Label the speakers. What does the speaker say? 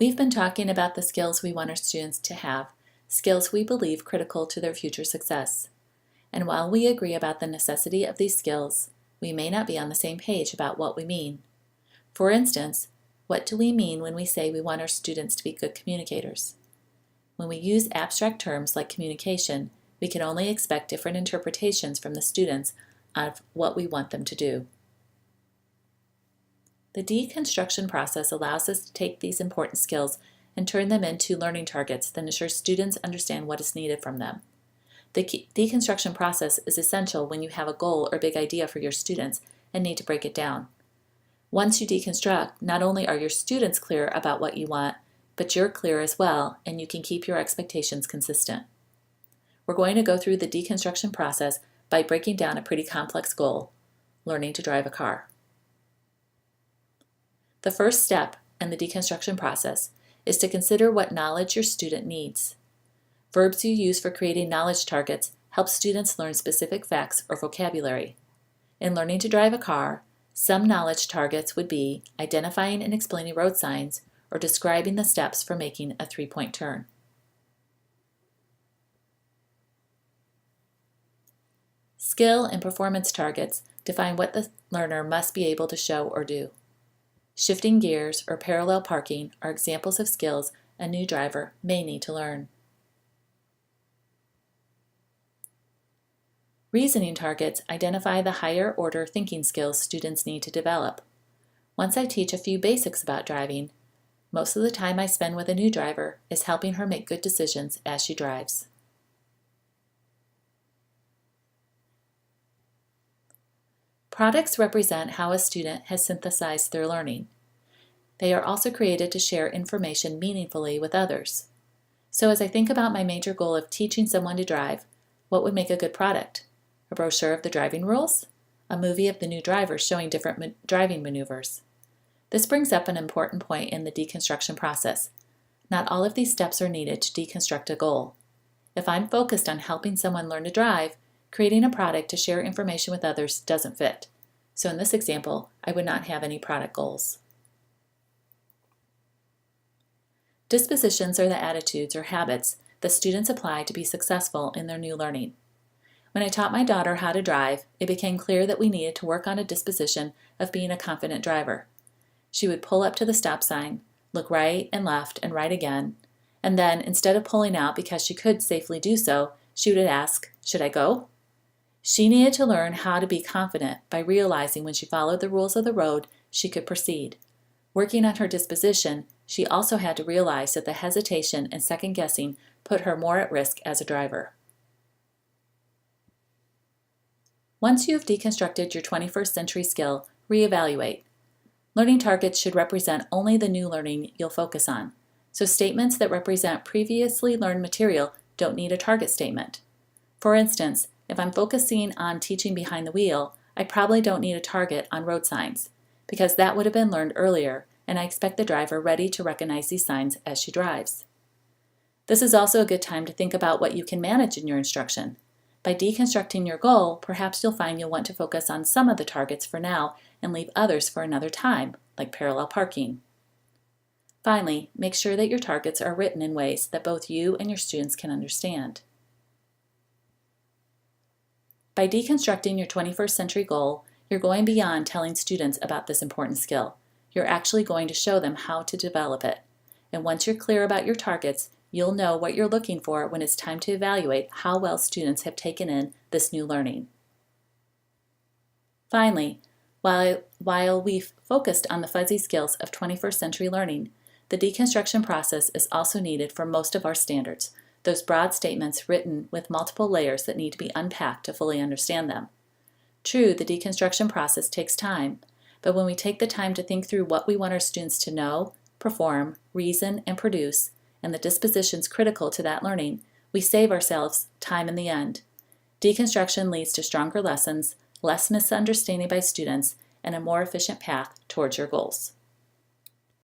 Speaker 1: We've been talking about the skills we want our students to have, skills we believe critical to their future success. And while we agree about the necessity of these skills, we may not be on the same page about what we mean. For instance, what do we mean when we say we want our students to be good communicators? When we use abstract terms like communication, we can only expect different interpretations from the students of what we want them to do. The deconstruction process allows us to take these important skills and turn them into learning targets that ensure students understand what is needed from them. The deconstruction process is essential when you have a goal or big idea for your students and need to break it down. Once you deconstruct, not only are your students clear about what you want, but you're clear as well, and you can keep your expectations consistent. We're going to go through the deconstruction process by breaking down a pretty complex goal, learning to drive a car. The first step in the deconstruction process is to consider what knowledge your student needs. Verbs you use for creating knowledge targets help students learn specific facts or vocabulary. In learning to drive a car, some knowledge targets would be identifying and explaining road signs or describing the steps for making a three-point turn. Skill and performance targets define what the learner must be able to show or do. Shifting gears or parallel parking are examples of skills a new driver may need to learn. Reasoning targets identify the higher order thinking skills students need to develop. Once I teach a few basics about driving, most of the time I spend with a new driver is helping her make good decisions as she drives. Products represent how a student has synthesized their learning. They are also created to share information meaningfully with others. So as I think about my major goal of teaching someone to drive, what would make a good product? A brochure of the driving rules? A movie of the new driver showing different driving maneuvers? This brings up an important point in the deconstruction process. Not all of these steps are needed to deconstruct a goal. If I'm focused on helping someone learn to drive, creating a product to share information with others doesn't fit. So in this example, I would not have any product goals. Dispositions are the attitudes or habits that students apply to be successful in their new learning. When I taught my daughter how to drive, it became clear that we needed to work on a disposition of being a confident driver. She would pull up to the stop sign, look right and left and right again, and then instead of pulling out because she could safely do so, she would ask, "Should I go?" She needed to learn how to be confident by realizing when she followed the rules of the road, she could proceed. Working on her disposition, she also had to realize that the hesitation and second guessing put her more at risk as a driver. Once you have deconstructed your 21st century skill, reevaluate. Learning targets should represent only the new learning you'll focus on. So statements that represent previously learned material don't need a target statement. For instance, if I'm focusing on teaching behind the wheel, I probably don't need a target on road signs, because that would have been learned earlier, and I expect the driver ready to recognize these signs as she drives. This is also a good time to think about what you can manage in your instruction. By deconstructing your goal, perhaps you'll find you'll want to focus on some of the targets for now and leave others for another time, like parallel parking. Finally, make sure that your targets are written in ways that both you and your students can understand. By deconstructing your 21st century goal, you're going beyond telling students about this important skill. You're actually going to show them how to develop it. And once you're clear about your targets, you'll know what you're looking for when it's time to evaluate how well students have taken in this new learning. Finally, while we've focused on the fuzzy skills of 21st century learning, the deconstruction process is also needed for most of our standards, those broad statements written with multiple layers that need to be unpacked to fully understand them. True, the deconstruction process takes time, but when we take the time to think through what we want our students to know, perform, reason, and produce, and the dispositions critical to that learning, we save ourselves time in the end. Deconstruction leads to stronger lessons, less misunderstanding by students, and a more efficient path towards your goals.